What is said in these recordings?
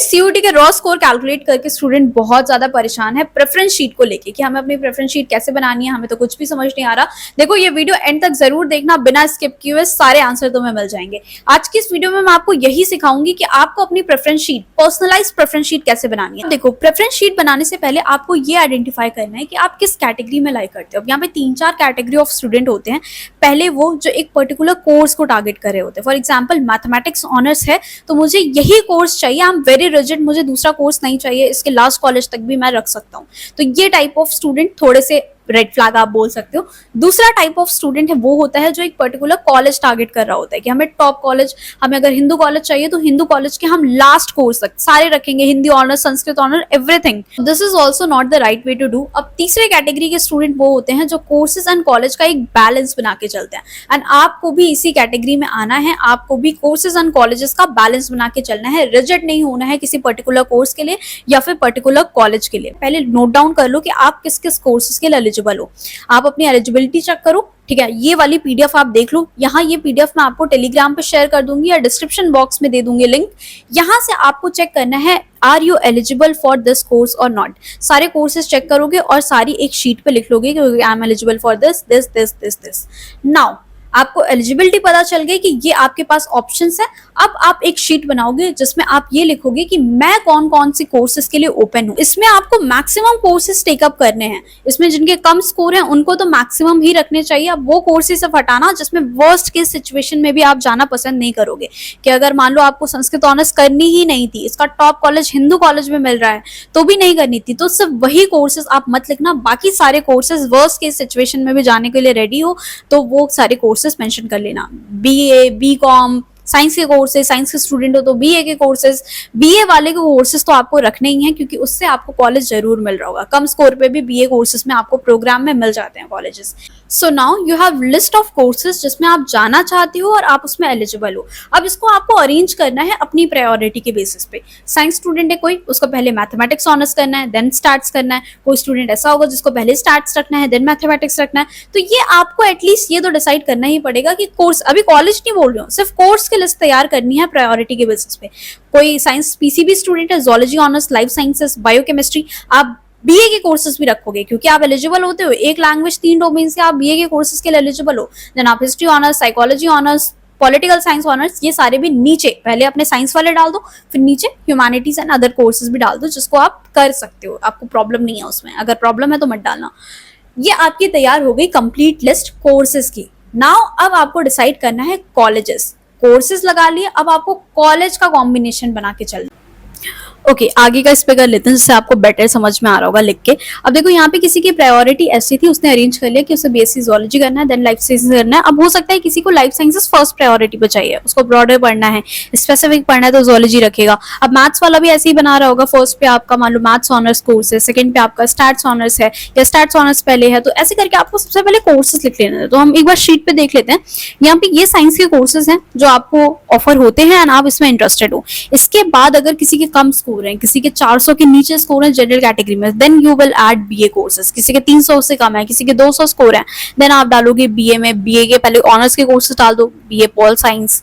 CUT के raw score calculate करके student बहुत ज्यादा परेशान है प्रेफरेंस शीट को लेके कि हमें अपनी प्रेफरेंस शीट कैसे बनानी है, हमें तो कुछ भी समझ नहीं आ रहा। देखो ये वीडियो एंड तक जरूर देखना, बिना स्किप किए हुए सारे आंसर तुम्हें मिल जाएंगे। आज की इस वीडियो में मैं आपको यही सिखाऊंगी कि आपको अपनी preference sheet, personalised preference sheet कैसे बनानी है। देखो प्रेफरेंस शीट बनाने से पहले आपको ये आइडेंटिफाई करना है कि आप किस कैटेगरी में लाइक करते हो। यहाँ पे 3-4 कैटेगरी ऑफ स्टूडेंट होते हैं। पहले वो जो एक पर्टिकुलर कोर्स को टारगेट कर रहे होते हैं। फॉर एग्जाम्पल मैथमेटिक्स ऑनर्स है तो मुझे यही कोर्स चाहिए, आई एम वेरी रिजिड, मुझे दूसरा कोर्स नहीं चाहिए, इसके लास्ट कॉलेज तक भी मैं रख सकता हूँ। तो ये टाइप ऑफ स्टूडेंट थोड़े से रेड फ्लैग आप बोल सकते हो। दूसरा टाइप ऑफ स्टूडेंट है वो होता है जो एक पर्टिकुलर कॉलेज टारगेट कर रहा होता है कि हमें टॉप कॉलेज, हमें अगर हिंदू कॉलेज चाहिए तो हिंदू कॉलेज के हम लास्ट कोर्स तक सारे रखेंगे, Hindi honour, Sanskrit honour, everything. This is also not the right way to do. अब तीसरे कैटेगरी के स्टूडेंट वो होते हैं जो कोर्सेज एंड कॉलेज का एक बैलेंस बना के चलते हैं। एंड आपको भी इसी कैटेगरी में आना है, आपको भी कोर्सेज एंड कॉलेजेस का बैलेंस बना के चलना है। रिजिड नहीं होना है किसी पर्टिकुलर कोर्स के लिए या फिर पर्टिकुलर कॉलेज के लिए। पहले नोट डाउन कर लो कि आप किस किस कोर्सेज के लिए एलिजिबल हो। आप अपनी एलिजिबिलिटी चेक करो, ठीक है। ये वाली पीडीएफ आप देख लो, यहाँ ये पीडीएफ मैं आपको टेलीग्राम पे शेयर कर दूंगी या डिस्क्रिप्शन बॉक्स में दे दूंगी लिंक। यहाँ से आपको चेक करना है are you eligible for this course और नॉट। सारे कोर्सेज चेक करोगे और सारी एक शीट पे लिख लोगे कि I am eligible for this this this this this. Now आपको एलिजिबिलिटी पता चल गई कि ये आपके पास ऑप्शंस है। अब आप एक शीट बनाओगे जिसमें आप ये लिखोगे कि मैं कौन कौन सी कोर्सेज के लिए ओपन हूँ। इसमें आपको मैक्सिमम कोर्सेज टेकअप करने हैं। इसमें जिनके कम स्कोर हैं उनको तो मैक्सिमम ही रखने चाहिए। अब वो कोर्सेज सब हटाना जिसमें वर्स्ट केस सिचुएशन में भी आप जाना पसंद नहीं करोगे कि अगर मान लो आपको संस्कृत ऑनर्स करनी ही नहीं थी, इसका टॉप कॉलेज हिंदू कॉलेज में मिल रहा है तो भी नहीं करनी थी, तो सिर्फ वही कोर्सेज आप मत लिखना। बाकी सारे कोर्सेज वर्स्ट केस सिचुएशन में भी जाने के लिए रेडी हो तो वो सारे कोर्सेज मेंशन कर लेना। बीए, बीकॉम, साइंस के कोर्सेज, साइंस के स्टूडेंट हो तो बीए के कोर्सेज, बीए वाले के कोर्सेज तो आपको रखने ही हैं क्योंकि उससे आपको कॉलेज जरूर मिल रहा होगा। कम स्कोर पे भी बीए कोर्सेज में आपको प्रोग्राम में मिल जाते हैं colleges. So now you have list of courses जिसमें आप जाना चाहते हो और आप उसमें एलिजिबल हो। अब इसको आपको अरेंज करना है अपनी प्रायोरिटी के बेसिस पे। साइंस स्टूडेंट है कोई, उसको पहले मैथमेटिक्स ऑनर्स करना है, देन स्टैट्स करना है। कोई स्टूडेंट ऐसा होगा जिसको पहले स्टैट्स रखना है, देन मैथमेटिक्स रखना है। तो ये आपको एटलीस्ट ये तो डिसाइड करना ही पड़ेगा कि कोर्स, अभी कॉलेज नहीं बोल रही हूँ, सिर्फ कोर्स की लिस्ट तैयार करनी है प्रायोरिटी के बेसिस पे। कोई साइंस पीसीबी स्टूडेंट है, zoology honours, life sciences, biochemistry, आप बीए के कोर्सेज भी रखोगे क्योंकि आप एलिजिबल होते हो। एक लैंग्वेज 3 डोमेन से आप बीए के कोर्सेज के लिए एलिजिबल हो। देन आप history honours, psychology honours, political science honours, ये सारे भी नीचे पहले अपने साइंस वाले डाल दो, फिर नीचे ह्यूमैनिटीज एंड अदर कोर्सेज भी डाल दो जिसको आप कर सकते हो, आपको प्रॉब्लम नहीं है उसमें। अगर प्रॉब्लम है तो मत डालना। ये आपकी तैयार हो गई कंप्लीट लिस्ट कोर्सेज की। नाउ अब आपको डिसाइड करना है कॉलेजेस। कोर्सेज लगा लिए, अब आपको कॉलेज का कॉम्बिनेशन बना के चलना। ओके, आगे का इस पे कर लेते हैं जिससे आपको बेटर समझ में आ रहा होगा लिख के। अब देखो यहाँ पे किसी की प्रायोरिटी ऐसी थी, उसने अरेंज कर लिया कि उसे बीएससी ज़ूलॉजी करना है, देन लाइफ साइंसेस करना है। अब हो सकता है किसी को लाइफ साइंसेस फर्स्ट प्रायोरिटी पे चाहिए, उसको ब्रॉडर पढ़ना है, स्पेसिफिक पढ़ना है तो ज़ूलॉजी रखेगा। अब मैथ्स वाला भी ऐसे ही बना रहा होगा, फर्स्ट पे आपका मान लो मैथ्स ऑनर्स कोर्स है, सेकंड पे आपका स्टैट्स ऑनर्स है या स्टैट्स ऑनर्स पहले है, तो ऐसे करके आपको सबसे पहले कोर्सेज लिख लेना है। तो हम एक बार शीट पे देख लेते हैं। यहाँ पे ये साइंस के कोर्सेज हैं जो आपको ऑफर होते हैं एंड आप इसमें इंटरेस्टेड हो। इसके बाद अगर किसी के कम स्कोर है, किसी के 400 के नीचे स्कोर है जनरल कैटेगरी में, then you will add BA courses. किसी के 300 से कम है, किसी के 200 स्कोर है, देन आप डालोगे बीए में। बीए के पहले ऑनर्स के कोर्सेज डाल दो, BA pol science,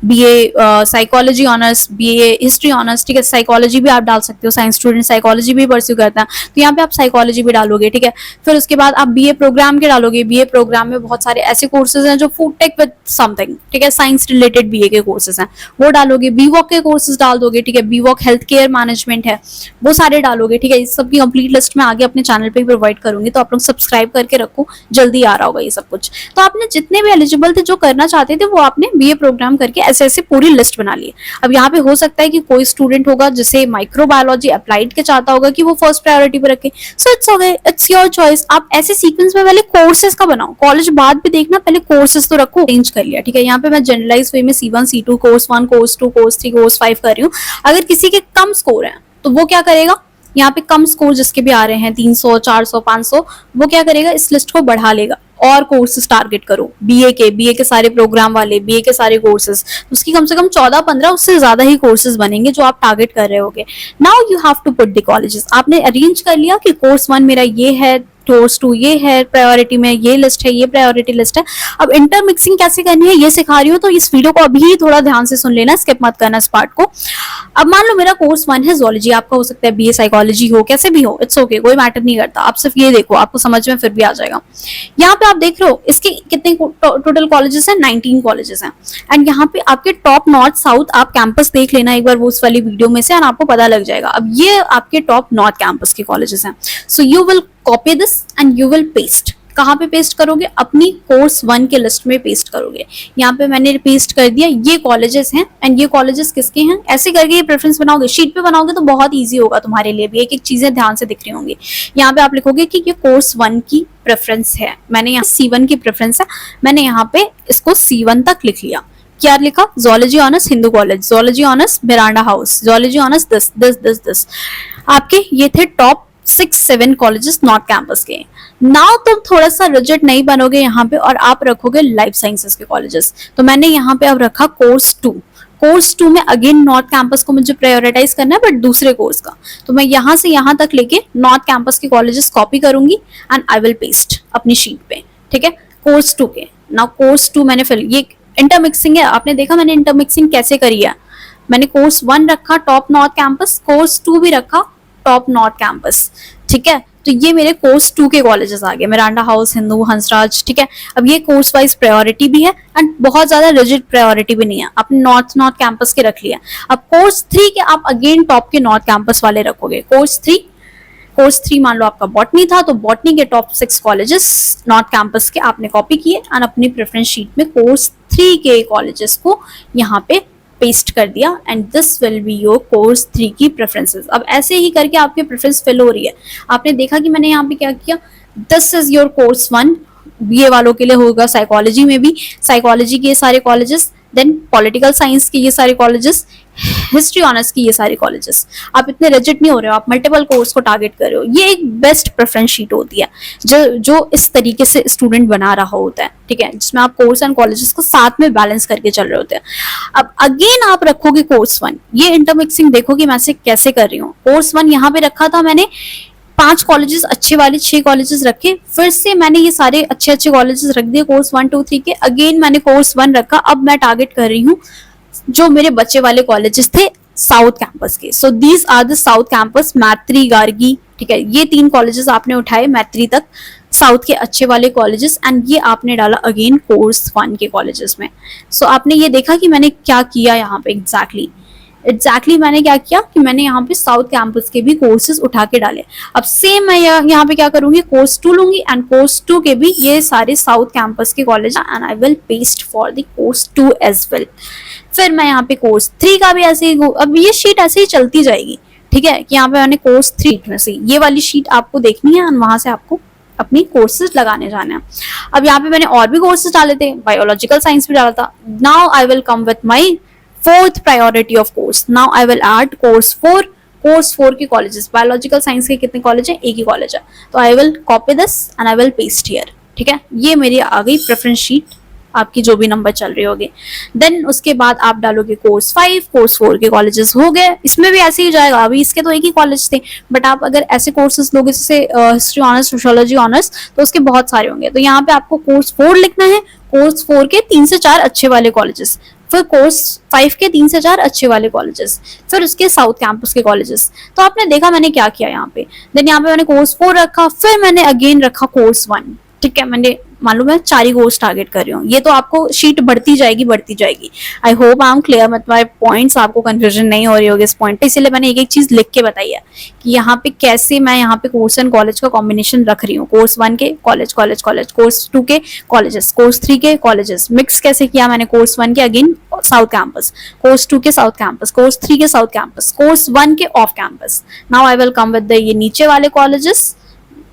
BA psychology honours, BA history honours, ठीक है। साइकोलॉजी भी आप डाल सकते हो, साइंस स्टूडेंट साइकोलॉजी भी परस्यू करता है तो यहाँ पे आप साइकोलॉजी भी डालोगे, ठीक है। फिर उसके बाद आप बीए प्रोग्राम के डालोगे। बीए प्रोग्राम में बहुत सारे ऐसे कोर्सेज हैं जो फूड टेक विद समथिंग, ठीक है, साइंस रिलेटेड बीए के कोर्सेज हैं, वो डालोगे। बीवॉक के कोर्सेज डाल दोगे, ठीक है। बीवॉक हेल्थ केयर मैनेजमेंट है, वो सारे डालोगे, ठीक है। इस सब की कंप्लीट लिस्ट में आगे अपने चैनल पे प्रोवाइड करूंगी, तो आप लोग सब्सक्राइब करके रखो, जल्दी आ रहा होगा ये सब कुछ। तो आपने जितने भी एलिजिबल थे, जो करना चाहते थे, वो आपने बीए प्रोग्राम करके ऐसे ऐसे पूरी लिस्ट बना ली। अब यहाँ पे हो सकता है कि कोई स्टूडेंट होगा जिसे माइक्रोबायोलॉजी अप्लाइड के चाहता होगा कि वो फर्स्ट प्रायोरिटी पे रखे, so it's okay, it's your choice. आप ऐसे सीक्वेंस में पहले कोर्सेज का बनाओ, कॉलेज बाद भी देखना, पहले कोर्सेज तो रखो। चेंज कर लिया, ठीक है। यहाँ पे मैं जनरलाइज वे में C1, C2, course 1, course 2, course 3, course 5 कर रही हूँ। अगर किसी के कम स्कोर है तो वो क्या करेगा, यहाँ पे कम स्कोर जिसके भी आ रहे हैं 300, 400, 500, वो क्या करेगा, इस लिस्ट को बढ़ा लेगा और कोर्सेज टारगेट करो। बीए के सारे प्रोग्राम वाले, बीए के सारे कोर्सेज, उसकी कम से कम 14-15 उससे ज्यादा ही कोर्सेज बनेंगे जो आप टारगेट कर रहे होगे। Now you have to put the colleges. आपने अरेंज कर लिया कि कोर्स 1 मेरा ये है, कोर्स 2 ये है प्रायोरिटी में, ये लिस्ट है, ये प्रायोरिटी लिस्ट है। अब इंटरमिक्सिंग कैसे करनी है ये सिखा रही हूँ, तो इस वीडियो को अभी थोड़ा ध्यान से सुन लेना, स्किप मत करना इस पार्ट को। अब मान लो मेरा कोर्स 1 है जोलॉजी, आपका हो सकता है बीए साइकोलॉजी हो, कैसे भी हो, इट्स ओके, कोई मैटर नहीं करता। आप सिर्फ ये देखो, आपको समझ में फिर भी आ जाएगा। यहाँ पे आप देख रहे हो इसके कितने टोटल कॉलेजेस हैं, 19 कॉलेजेस हैं। एंड यहाँ पे आपके टॉप नॉर्थ साउथ आप कैंपस देख लेना एक बार वो उस वाली वीडियो में से, और आपको पता लग जाएगा। अब ये आपके टॉप नॉर्थ कैंपस के कॉलेजेस हैं। So you will copy this and you will paste. कहाँ पे पेस्ट करोगे? अपनी कोर्स 1 के लिस्ट में पेस्ट करोगे। यहाँ पे मैंने पेस्ट कर दिया, ये कॉलेजेस हैं एंड ये कॉलेजेस किसके हैं। ऐसे करके ये प्रेफरेंस बनाओगे, शीट पे बनाओगे तो बहुत इजी होगा तुम्हारे लिए भी, एक एक चीजें ध्यान से दिख रही होंगी। यहाँ पे आप लिखोगे कि ये कोर्स 1 की प्रेफरेंस है, मैंने यहाँ C1 की प्रेफरेंस है, मैंने यहाँ पे इसको C1 तक लिख लिया। क्या लिखा? Zoology honours Hindu college, zoology honours Miranda house, zoology honours this. आपके ये थे टॉप 6-7 कॉलेजेस नॉर्थ कैंपस के। नाउ तुम थोड़ा सा रिजिड नहीं बनोगे यहाँ पे, और आप रखोगे लाइफ साइंसेस के कॉलेजेस। तो मैंने यहाँ पे अब रखा कोर्स 2। कोर्स 2 में अगेन नॉर्थ कैंपस को मुझे प्रायोरिटाइज करना है, बट दूसरे कोर्स का। तो मैं यहाँ से यहाँ तक लेके नॉर्थ कैंपस के कॉलेजेस कॉपी करूंगी एंड आई विल पेस्ट अपनी शीट पे, ठीक है, कोर्स 2 के। नाउ कोर्स 2 मैंने फिल, ये इंटरमिक्सिंग है, आपने देखा मैंने इंटरमिक्सिंग कैसे करी है। मैंने कोर्स 1 रखा टॉप नॉर्थ कैंपस, कोर्स 2 भी रखा टॉप नॉर्थ कैंपस, ठीक है। तो ये मेरे कोर्स 2 के कॉलेजेस आ गए, मिरांडा हाउस, हिंदू, हंसराज, ठीक है। अब ये कोर्स वाइज प्रायोरिटी भी है एंड बहुत ज्यादा रिजिड प्रायोरिटी भी नहीं है, आपने नॉर्थ कैंपस के रख लिया। अब कोर्स 3 के आप अगेन टॉप के नॉर्थ कैंपस वाले रखोगे। कोर्स 3 मान लो आपका बॉटनी था, तो बॉटनी के टॉप 6 कॉलेजेस नॉर्थ कैंपस के आपने कॉपी किए एंड अपनी प्रेफरेंस शीट में कोर्स 3 के कॉलेजेस को यहाँ पे पेस्ट कर दिया and this will be your course 3 की प्रेफरेंसेस। अब ऐसे ही करके आपकी प्रेफरेंस फिल हो रही है। आपने देखा कि मैंने यहाँ पे क्या किया, this is your course 1, BA वालों के लिए होगा, साइकोलॉजी में भी साइकोलॉजी के ये सारे कॉलेजेस, देन पॉलिटिकल साइंस के ये सारे कॉलेजेस, हिस्ट्री ऑनर्स की ये सारे कॉलेजेस। आप इतने रिजिड नहीं हो रहे हो, आप मल्टीपल कोर्स को टारगेट कर रहे हो। ये एक बेस्ट प्रेफरेंस शीट होती है जो इस तरीके से स्टूडेंट बना रहा होता है, ठीक है, जिसमें आप कोर्स एंड कॉलेजेस को साथ में बैलेंस करके चल रहे होते हैं। अब अगेन आप रखोगे कोर्स 1, ये इंटरमिक्सिंग देखो कि मैं से कैसे कर रही हूँ। कोर्स 1 यहाँ पे रखा था मैंने, 5 कॉलेजेस अच्छे वाले 6 कॉलेजेस रखे, फिर से मैंने ये सारे अच्छे कॉलेजेस रख दिए कोर्स 1, 2, 3 के। अगेन मैंने कोर्स 1 रखा। अब मैं टारगेट कर रही हूँ जो मेरे बच्चे वाले कॉलेजेस थे साउथ कैंपस के। So these are the south campus, Maitreyi, Gargi, ठीक है, ये 3 कॉलेजेस आपने उठाए मैत्री तक, साउथ के अच्छे वाले कॉलेजेस, एंड ये आपने डाला अगेन कोर्स 1 के कॉलेजेस में। सो आपने ये देखा कि मैंने क्या किया यहाँ पे एग्जैक्टली मैंने क्या किया कि मैंने यहाँ पे साउथ कैंपस के भी कोर्सेज उठा के डाले। अब सेम मैं यहाँ पे क्या करूंगी, कोर्स 2 लूंगी एंड कोर्स 2 के भी ये सारे साउथ कैंपस के college and I will paste for the course 2 as well. फिर मैं यहाँ पे कोर्स 3 का भी ऐसे ही, अब ये शीट ऐसे ही चलती जाएगी, ठीक है, कि यहाँ पे मैंने कोर्स 3 में से ये वाली शीट आपको देखनी है और वहां से आपको अपनी कोर्सेज लगाने जाने हैं। अब यहाँ पे मैंने और भी कोर्सेज डाले थे, बायोलॉजिकल साइंस भी डाला था। Now I will come with my 4th priority of course. Now I will add course 4। Course 4 के कॉलेजेस, बायोलॉजिकल साइंस के कितने कॉलेज है? एक ही कॉलेज है। तो I will copy this and I will paste here, ठीक है। ये मेरी आ गई प्रेफरेंस शीट, आपकी जो भी नंबर चल रही होगी। देन उसके बाद आप डालोगे कोर्स 5, कोर्स 4 के कॉलेजेस हो गए। इसमें भी ऐसे ही जाएगा, अभी इसके तो एक ही कॉलेज थे, बट आप अगर ऐसे कोर्सेज लोगे जैसे हिस्ट्री ऑनर्स, सोशियोलॉजी ऑनर्स, तो उसके बहुत सारे होंगे। तो यहाँ पे आपको कोर्स 4 लिखना है, कोर्स 4 के 3 से 4 अच्छे वाले कॉलेजेस, फिर कोर्स 5 के 3 से 4 अच्छे वाले कॉलेजेस, फिर उसके साउथ कैंपस के कॉलेजेस। तो आपने देखा मैंने क्या किया यहाँ पे। देन यहाँ पे मैंने कोर्स 4 रखा, फिर मैंने अगेन रखा कोर्स 1, ठीक है। मैंने मान लो मैं 4 ही कोर्स टारगेट कर रही हूँ। ये तो आपको शीट बढ़ती जाएगी। I hope I am clear, मतलब पॉइंट्स आपको कंफ्यूजन नहीं हो रही होगी इस पॉइंट पे, इसलिए मैंने एक एक चीज लिख के बताई है कि यहाँ पे कैसे मैं यहाँ पे कोर्स एंड कॉलेज का कॉम्बिनेशन रख रही हूँ। कोर्स 1 के कॉलेज, कोर्स 2 के कॉलेजेस, कोर्स 3 के कॉलेजेस, मिक्स कैसे किया मैंने। कोर्स 1 के अगेन साउथ कैंपस, कोर्स 2 के साउथ कैंपस, कोर्स 3 के साउथ कैंपस, कोर्स 1 के off campus. Now I will come with the ये नीचे वाले कॉलेजेस।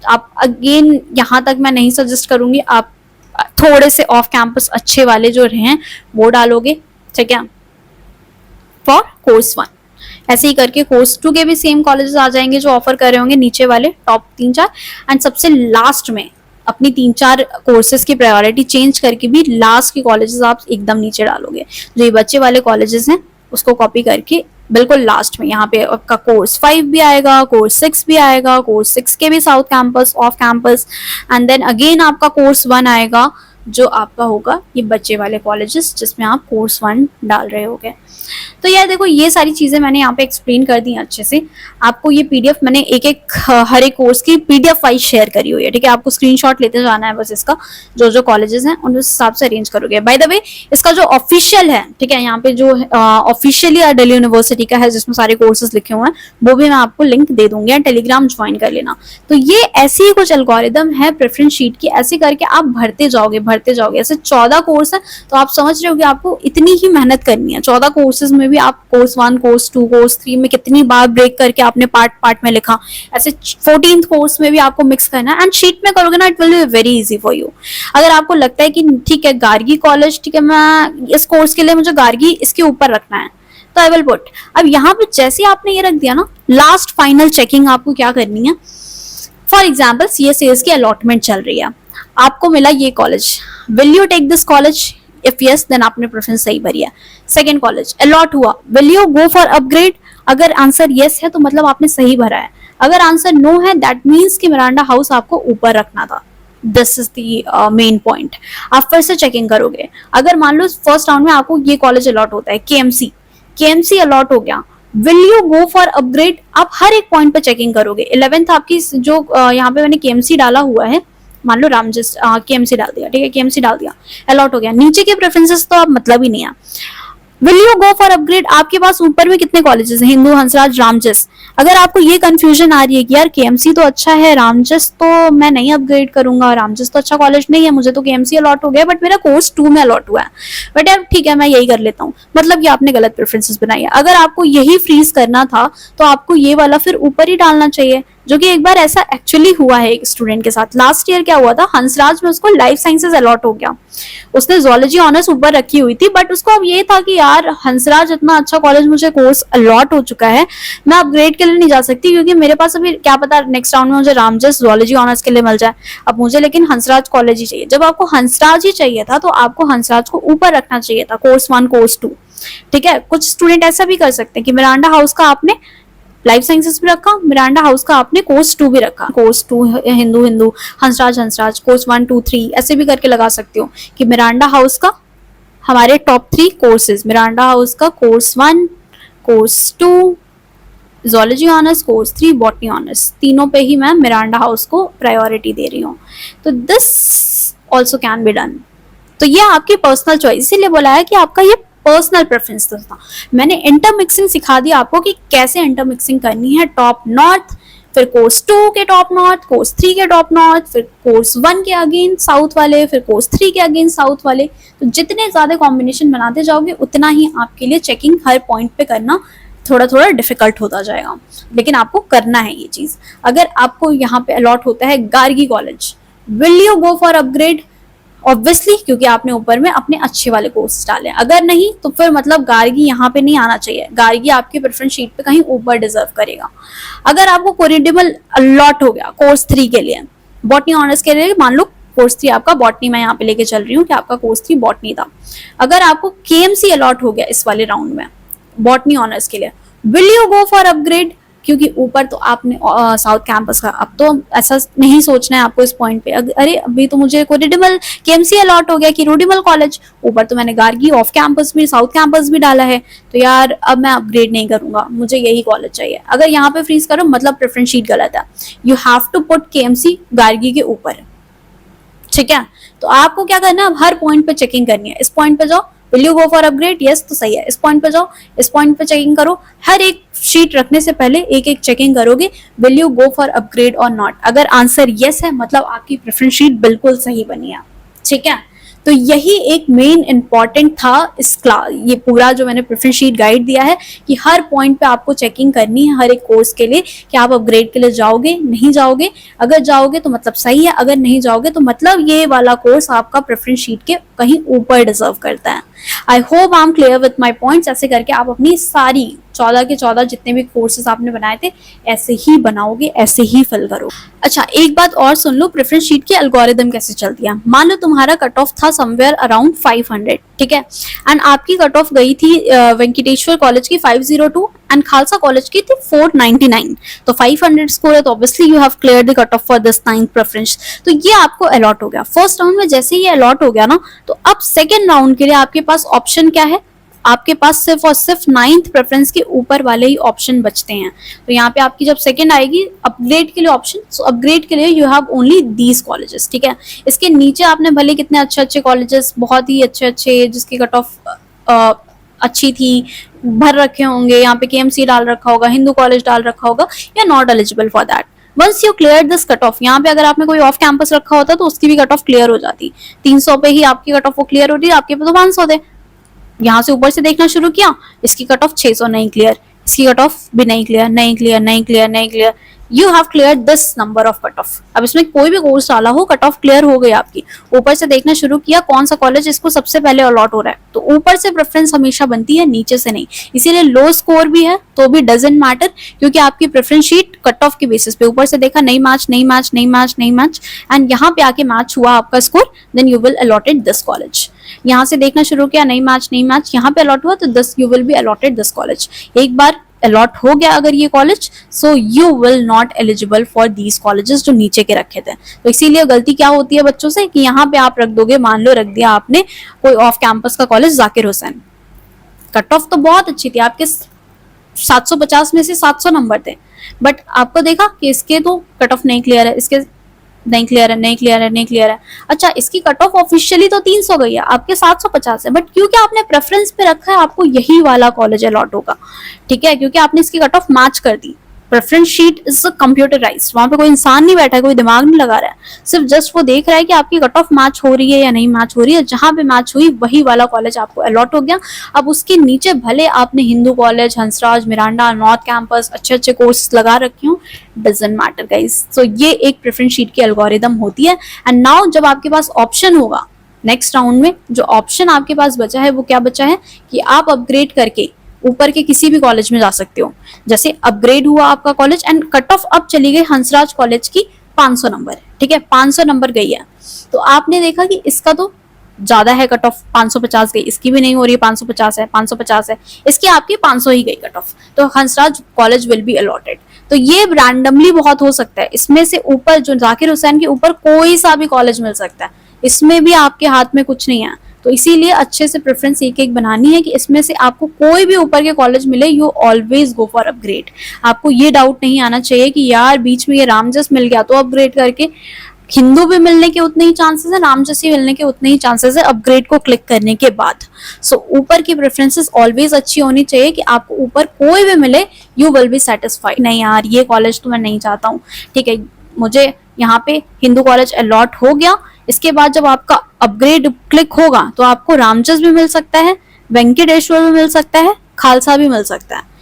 आप अगेन यहाँ तक मैं नहीं सजेस्ट करूंगी, आप थोड़े से ऑफ कैंपस अच्छे वाले जो हैं वो डालोगे, ठीक है, फॉर कोर्स 1। ऐसे ही करके कोर्स 2 के भी सेम कॉलेजेस आ जाएंगे जो ऑफर कर रहे होंगे, नीचे वाले टॉप 3-4। एंड सबसे लास्ट में अपनी 3-4 कोर्सेज की प्रायोरिटी चेंज करके भी लास्ट के कॉलेजेस आप एकदम नीचे डालोगे। जो ये बच्चे वाले कॉलेजेस हैं उसको कॉपी करके बिल्कुल लास्ट में यहाँ पे आपका कोर्स 5 भी आएगा, कोर्स 6 भी आएगा, कोर्स 6 के भी south campus, off campus, and then again आपका कोर्स 1 आएगा जो आपका होगा ये बच्चे वाले कॉलेजेस जिसमें आप कोर्स 1 डाल रहे होगे। तो यार देखो ये सारी चीजें मैंने यहाँ पे एक्सप्लेन कर दी अच्छे से। आपको ये पीडीएफ मैंने एक एक हर एक कोर्स की पीडीएफ फाइल शेयर करी हुई है, ठीक है। आपको स्क्रीनशॉट लेते जाना है बस इसका, जो जो कॉलेजेस हैं उन हिसाब से अरेंज करोगे। बाय द वे इसका जो ऑफिशियल है, ठीक है, यहाँ पे जो ऑफिशियली दिल्ली यूनिवर्सिटी का है जिसमें सारे कोर्सेज लिखे हुए हैं वो भी मैं आपको लिंक दे दूंगी, या टेलीग्राम ज्वाइन कर लेना। तो ये ऐसी ही कुछ एल्गोरिदम है प्रेफरेंस शीट की, ऐसे करके आप भरते जाओगे। ऐसे 14 कोर्स है तो आप समझ रहे हो कि आपको इतनी ही मेहनत करनी है। 14 कोर्सेज में भी आप कोर्स 1, कोर्स 2, कोर्स 3 में कितनी बार ब्रेक करके आपने पार्ट में लिखा, ऐसे 14th कोर्स में भी आपको मिक्स करना है, एंड शीट में करोगे ना it will be very easy for you. अगर आपको लगता है कि ठीक है गार्गी कॉलेज, ठीक है, मैं इस कोर्स के लिए मुझे गार्गी इसके ऊपर रखना है, तो आई विल पुट। अब यहाँ पे जैसे आपने ये रख दिया ना, लास्ट फाइनल चेकिंग आपको क्या करनी है। फॉर एग्जाम्पल CSAs की अलॉटमेंट चल रही है, आपको मिला ये college, will you take this college? If yes then आपने प्रेफरेंस सही भरी है। सेकंड कॉलेज अलॉट हुआ, will you go for upgrade? अगर आंसर यस है तो मतलब आपने सही भरा है, अगर आंसर नो है दैट मीन्स कि मिरांडा हाउस आपको ऊपर रखना था। This is the main point. आप फिर से चेकिंग करोगे, अगर मान लो फर्स्ट राउंड में आपको ये कॉलेज अलॉट होता है KMC अलॉट हो गया, will you go for upgrade? आप हर एक पॉइंट पे चेकिंग करोगे। 11th आपकी जो यहाँ पे मैंने KMC डाला हुआ है, मान लो रामजस KMC डाल दिया, ठीक है, KMC डाल दिया, अलॉट हो गया। नीचे के प्रेफरेंसेस तो आप मतलब ही नहीं है। Will you go for upgrade? आपके पास ऊपर में कितने कॉलेजेस हैं? हिंदू, हंसराज, रामजस। अगर आपको ये कंफ्यूजन आ रही है कि यार KMC तो अच्छा है, रामजस तो मैं नहीं अपग्रेड करूंगा, रामजस तो अच्छा कॉलेज नहीं है, मुझे तो KMC अलॉट हो गया बट मेरा कोर्स 2 में अलॉट हुआ है, बट यार ठीक है मैं यही कर लेता हूँ, मतलब ये आपने गलत प्रेफरेंसेस बनाई है। अगर आपको यही फ्रीज करना था तो आपको ये वाला फिर ऊपर ही डालना चाहिए, जो कि एक बार ऐसा एक्चुअली हुआ है एक स्टूडेंट के साथ। लास्ट ईयर क्या हुआ था, हंसराज में उसको लाइफ साइंसेज अलॉट हो गया, उसने जोलॉजी ऑनर्स ऊपर रखी हुई थी, बट उसको अब ये था कि यार हंसराज इतना अच्छा कॉलेज, मुझे कोर्स अलॉट हो चुका है, मैं अपग्रेड के लिए नहीं जा सकती क्योंकि मेरे पास अभी क्या पता नेक्स्ट राउंड में मुझे रामजस जोलॉजी ऑनर्स के लिए मिल जाए, अब मुझे लेकिन हंसराज कॉलेज ही चाहिए। जब आपको हंसराज ही चाहिए था तो आपको हंसराज को ऊपर रखना चाहिए था, कोर्स 1, कोर्स 2, ठीक है। कुछ स्टूडेंट ऐसा भी कर सकते हैं कि मिरांडा हाउस का आपने लाइफ साइंसेस भी रखा, मिरांडा हाउस का आपने कोर्स 2 भी रखा, कोर्स 2 हिंदू, हंसराज, कोर्स 1, 2, 3 ऐसे भी करके लगा सकते हो कि मिरांडा हाउस का हमारे टॉप 3 कोर्सेज, मिरांडा हाउस का course 1, course 2, zoology honours, course 3, botany honours, तीनों पे ही मैं मिरांडा हाउस को प्रायोरिटी दे रही हूँ। तो this also can be done. तो ये आपकी पर्सनल चॉइस, इसीलिए बोला है कि आपका ये पर्सनल प्रेफरेंस था। मैंने इंटरमिक्सिंग सिखा दिया आपको कि कैसे इंटरमिक्सिंग करनी है। टॉप नॉर्थ, फिर कोर्स 2 के टॉप नॉर्थ, कोर्स 3 के टॉप नॉर्थ, फिर कोर्स 1 के अगेन साउथ वाले, फिर कोर्स 3 के अगेन साउथ वाले। तो जितने ज्यादा कॉम्बिनेशन बनाते जाओगे उतना ही आपके लिए चेकिंग हर पॉइंट पे करना थोड़ा थोड़ा डिफिकल्ट होता जाएगा, लेकिन आपको करना है ये चीज। अगर आपको यहाँ पे अलॉट होता है Gargi college, will you go for upgrade? Obviously, क्योंकि आपने ऊपर में अपने अच्छे वाले कोर्स डाले। अगर नहीं तो फिर मतलब गार्गी यहाँ पे नहीं आना चाहिए, गार्गी आपकी प्रेफरेंस शीट पे कहीं ऊपर डिजर्व करेगा। अगर आपको कोरिडोरल अलॉट हो गया कोर्स 3 के लिए, बॉटनी ऑनर्स के लिए, मान लो कोर्स 3 आपका बॉटनी, मैं यहाँ पे लेके चल रही हूँ कि आपका कोर्स 3 बॉटनी था, अगर आपको KMC अलॉट हो गया इस वाले राउंड में बॉटनी ऑनर्स के लिए, will you go for upgrade? क्योंकि ऊपर तो आपने साउथ कैंपस का, अब तो ऐसा नहीं सोचना है आपको इस पॉइंट पे, अरे अभी तो मुझे कोरिडोरल KMC अलॉट हो गया कि रोडिमल कॉलेज, ऊपर तो मैंने गार्गी ऑफ कैंपस भी, साउथ कैंपस भी डाला है, तो यार अब मैं अपग्रेड नहीं करूंगा, मुझे यही कॉलेज चाहिए। अगर यहाँ पे फ्रीज करो मतलब प्रेफरेंस शीट गलत है, you have to put KMC Gargi के ऊपर, ठीक है। तो आपको क्या करना है, अब हर पॉइंट पे चेकिंग करनी है। इस पॉइंट पे जाओ, will you go for upgrade? Yes तो सही है। इस पॉइंट पे जाओ, इस पॉइंट पे चेकिंग करो, हर एक शीट रखने से पहले एक एक चेकिंग करोगे, will you go for upgrade और नॉट? अगर आंसर यस है मतलब आपकी प्रेफरेंस शीट बिल्कुल सही बनी है, ठीक है। तो यही एक मेन इंपॉर्टेंट था इस क्लास, ये पूरा जो मैंने प्रेफरेंस शीट गाइड दिया है कि हर पॉइंट पे आपको चेकिंग करनी है हर एक कोर्स के लिए कि आप अपग्रेड के लिए जाओगे नहीं जाओगे। अगर जाओगे तो मतलब सही है, अगर नहीं जाओगे तो मतलब ये वाला कोर्स आपका प्रेफरेंस शीट के कहीं ऊपर डिजर्व करता है। I hope I am clear with my points. ऐसे करके आप अपनी सारी 14 के 14 जितने भी कोर्सेज आपने बनाए थे ऐसे ही बनाओगे, ऐसे ही फिल करो। अच्छा, एक बात और सुन लो, प्रेफरेंस शीट की एल्गोरिदम कैसे चलती है। मान लो तुम्हारा कट ऑफ था समवेयर अराउंड 500, ठीक है, एंड आपकी कट ऑफ गई थी वेंकटेश्वर कॉलेज की 502 एंड खालसा कॉलेज की थी 499। तो 500 स्कोर है तो obviously you have clear the cut off for this 9th preference. तो ये आपको अलॉट हो गया। फर्स्ट राउंड में जैसे ही अलॉट हो गया ना, तो अब सेकेंड राउंड के लिए आपके पास ऑप्शन क्या है, आपके पास सिर्फ और सिर्फ 9th प्रेफरेंस के ऊपर वाले ही ऑप्शन बचते हैं। तो यहाँ पे आपकी जब सेकंड आएगी अपग्रेड के लिए ऑप्शन, सो अपग्रेड के लिए you have only these colleges, ठीक है। इसके नीचे आपने भले कितने अच्छे अच्छे कॉलेजेस, बहुत ही अच्छे अच्छे जिसकी कट ऑफ अच्छी थी भर रखे होंगे, यहाँ पे KMC डाल रखा होगा, हिंदू कॉलेज डाल रखा होगा, या not eligible for that. Once you clear this cut off, यहाँ पे अगर आपने कोई ऑफ कैंपस रखा होता तो उसकी भी कट ऑफ क्लियर हो जाती। 300 पे ही आपकी कट ऑफ वो क्लियर हो रही है, आपके पे तो 500 थे। यहाँ से ऊपर से देखना शुरू किया, इसकी कट ऑफ 600 नहीं क्लियर, इसकी कट ऑफ भी नहीं क्लियर, नहीं क्लियर, नहीं क्लियर, नहीं clear. You have clear this number of cut off. अब इसमें कोई भी कोर्स डाला हो, कट ऑफ क्लियर हो गई आपकी। ऊपर से देखना शुरू किया कौन सा कॉलेज इसको सबसे पहले अलॉट हो रहा है, तो ऊपर से प्रेफरेंस हमेशा बनती है, नीचे से नहीं। इसीलिए लो स्कोर भी है तो भी डजंट मैटर, क्योंकि आपकी प्रेफरेंस शीट कट ऑफ के बेसिस पे ऊपर से देखा नहीं मैच, नहीं मैच, नहीं मैच, नहीं मैच, एंड यहाँ पे आके मैच हुआ आपका score, then you will allotted this college. यहाँ से देखना शुरू किया नहीं मैच, नहीं मैच, यहाँ पे अलॉट हुआ तो this you will be allotted this college. एक बार अलॉट हो गया अगर ये college, so you will not eligible for these colleges जो नीचे के रखे थे। तो इसीलिए गलती क्या होती है बच्चों से कि यहाँ पे आप रख दोगे, मान लो रख दिया आपने कोई ऑफ कैंपस का college Zakir Hussain, cut off तो बहुत अच्छी थी आपके, 750 में से 700 नंबर थे, बट आपको देखा कि इसके तो कट ऑफ नहीं क्लियर है, इसके नहीं क्लियर है, नहीं क्लियर है, नहीं क्लियर है। अच्छा, इसकी कट ऑफ ऑफिशियली तो 300 गई है, आपके 750 है, बट क्योंकि आपने प्रेफरेंस पे रखा है आपको यही वाला कॉलेज अलॉट होगा, ठीक है, क्योंकि आपने इसकी कट ऑफ मैच कर दी। प्रेफरेंस शीट इज कंप्यूटराइज्ड, वहां पे कोई इंसान नहीं बैठा है, कोई दिमाग नहीं लगा रहा है, सिर्फ जस्ट वो देख रहा है कि आपकी कट ऑफ मैच हो रही है या नहीं मैच हो रही है। जहां पे मैच हुई वही वाला कॉलेज आपको अलॉट हो गया। अब उसके नीचे भले आपने Hindu college, Hansraj, Miranda, north campus अच्छे अच्छे कोर्स लगा रखे हो, डजंट मैटर गाइस। सो ये एक प्रेफरेंस शीट की एल्गोरिदम होती है। एंड नाउ जब आपके पास ऑप्शन होगा नेक्स्ट राउंड में, जो ऑप्शन आपके पास बचा है वो क्या बचा है कि आप अपग्रेड करके ऊपर के किसी भी कॉलेज में जा सकते हो। जैसे अपग्रेड हुआ आपका कॉलेज एंड कट ऑफ अब चली गई हंसराज कॉलेज की 500 नंबर, ठीक है, 500 नंबर गई है, तो आपने देखा कि इसका तो ज्यादा है कट ऑफ, 550 गई, इसकी भी नहीं हो रही है, 550 है, 550 है, इसकी आपकी 500 ही गई कट ऑफ, तो Hansraj college will be allotted. तो ये रैंडमली बहुत हो सकता है, इसमें से ऊपर जो जाकिर हुसैन के ऊपर कोई सा भी कॉलेज मिल सकता है, इसमें भी आपके हाथ में कुछ नहीं है। तो इसीलिए अच्छे से प्रेफरेंस एक एक बनानी है कि इसमें से आपको कोई भी ऊपर के कॉलेज मिले, you always go for upgrade. आपको ये डाउट नहीं आना चाहिए कि यार बीच में ये रामजस मिल गया तो अपग्रेड करके, हिंदू भी मिलने के उतने ही चांसेस है, रामजस ही मिलने के उतने ही चांसेस है अपग्रेड को क्लिक करने के बाद। सो ऊपर की प्रेफरेंसेस ऑलवेज अच्छी होनी चाहिए कि आपको ऊपर कोई भी मिले यू विल बी सेटिस्फाइड। नहीं यार ये कॉलेज तो मैं नहीं चाहता हूँ, ठीक है, मुझे यहाँ पे हिंदू कॉलेज अलॉट हो गया, इसके बाद जब आपका अपग्रेड क्लिक होगा तो आपको रामजस भी मिल सकता है, वेंकटेश्वर भी मिल सकता है, खालसा भी मिल सकता है।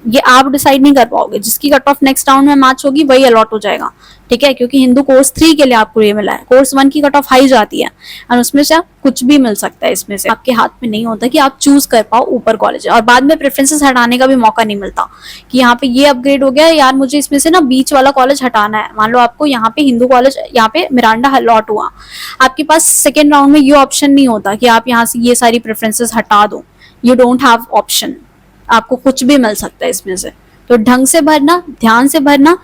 ये आप डिसाइड नहीं कर पाओगे, जिसकी कट ऑफ नेक्स्ट राउंड में मैच होगी वही अलॉट हो जाएगा, ठीक है, क्योंकि हिंदू कोर्स 3 के लिए आपको ये मिला है, कोर्स 1 की कट ऑफ हाई जाती है और उसमें से आप कुछ भी मिल सकता है, इसमें से आपके हाथ में नहीं होता कि आप चूज कर पाओ ऊपर कॉलेज, और बाद में प्रेफरेंसेस हटाने का भी मौका नहीं मिलता कि यहाँ पे ये अपग्रेड हो गया यार, मुझे इसमें से ना बीच वाला कॉलेज हटाना है। मान लो आपको यहाँ पे हिंदू कॉलेज, यहाँ पे मिरांडा अलॉट हुआ, आपके पास सेकेंड राउंड में ये ऑप्शन नहीं होता कि आप यहाँ से ये सारी प्रेफरेंसेस हटा दो, यू डोंट हैव ऑप्शन, आपको कुछ भी मिल सकता है इसमें से। तो ढंग से भरना, ध्यान से भरना,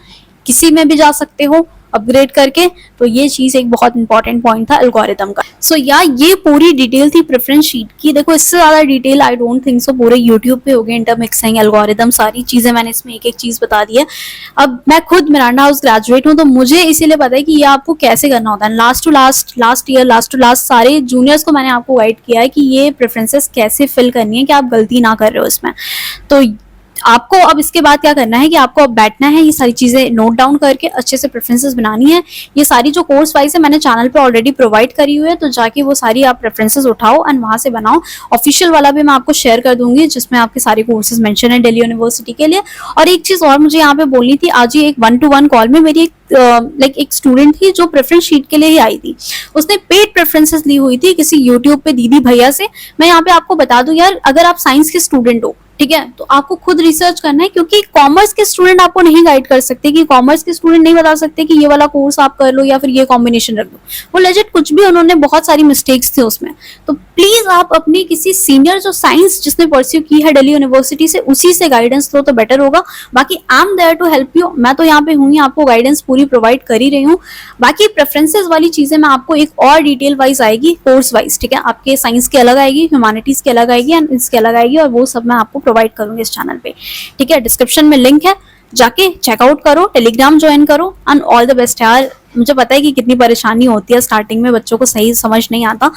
किसी में भी जा सकते हो अपग्रेड करके। तो ये चीज एक बहुत इंपॉर्टेंट पॉइंट था एल्गोरिथम का। सो यार ये पूरी डिटेल थी प्रेफरेंस शीट की। देखो इससे ज्यादा detail I don't think so पूरे यूट्यूब पे होगी, इंटरमिक्सिंग, एल्गोरिथम, सारी चीजें मैंने इसमें एक एक चीज बता दी है। अब मैं खुद मिरांडा हाउस ग्रेजुएट हूँ तो मुझे इसीलिए पता है कि ये आपको कैसे करना होता है। लास्ट टू लास्ट सारे जूनियर्स को मैंने आपको गाइड किया है कि ये प्रेफरेंसेस कैसे फिल करनी है कि आप गलती ना कर रहे हो इसमें। तो आपको अब इसके बाद क्या करना है कि आपको अब बैठना है, ये सारी चीजें नोट डाउन करके अच्छे से प्रेफरेंसेस बनानी है। ये सारी जो कोर्स वाइज है मैंने चैनल पे ऑलरेडी प्रोवाइड करी हुई है, तो जाके वो सारी आप प्रेफरेंसेस उठाओ एंड वहां से बनाओ। ऑफिशियल वाला भी मैं आपको शेयर कर दूंगी जिसमें आपके सारे कोर्सेज मेंशन है दिल्ली यूनिवर्सिटी के लिए। और एक चीज और मुझे यहाँ पे बोलनी थी, आज ही एक 1-to-1 कॉल में मेरी एक स्टूडेंट थी जो प्रेफरेंस शीट के लिए ही आई थी, उसने पेड प्रेफरेंसेस ली हुई थी किसी यूट्यूब पे दीदी भैया से। मैं यहाँ पे आपको बता दूं यार, अगर आप साइंस के स्टूडेंट हो, ठीक है, तो आपको खुद रिसर्च करना है, क्योंकि कॉमर्स के स्टूडेंट आपको नहीं गाइड कर सकते, कि कॉमर्स के स्टूडेंट नहीं बता सकते कि ये वाला कोर्स आप कर लो या फिर ये कॉम्बिनेशन रख लो। वो लेजिट कुछ भी, उन्होंने बहुत सारी मिस्टेक्स थी उसमें। तो प्लीज आप अपनी किसी सीनियर जो साइंस जिसने परस्यू की है दिल्ली यूनिवर्सिटी से, उसी से गाइडेंस लो तो बेटर होगा। बाकी I am there to help you, मैं तो यहाँ पे हूँ ही, आपको गाइडेंस पूरी प्रोवाइड कर ही रही हूँ। बाकी प्रेफरेंसेस वाली चीजें मैं आपको एक और डिटेल वाइज आएगी, कोर्स वाइज, ठीक है, आपके साइंस की अलग आएगी, ह्यूमैनिटीज की अलग आएगी एंड इसकी अलग आएगी, और वो सब मैं आपको प्रोवाइड करूंगी इस चैनल पे, ठीक है। डिस्क्रिप्शन में लिंक है, जाके चेकआउट करो, टेलीग्राम ज्वाइन करो एंड ऑल द बेस्ट यार। मुझे पता है कि कितनी परेशानी होती है स्टार्टिंग में, बच्चों को सही समझ नहीं आता,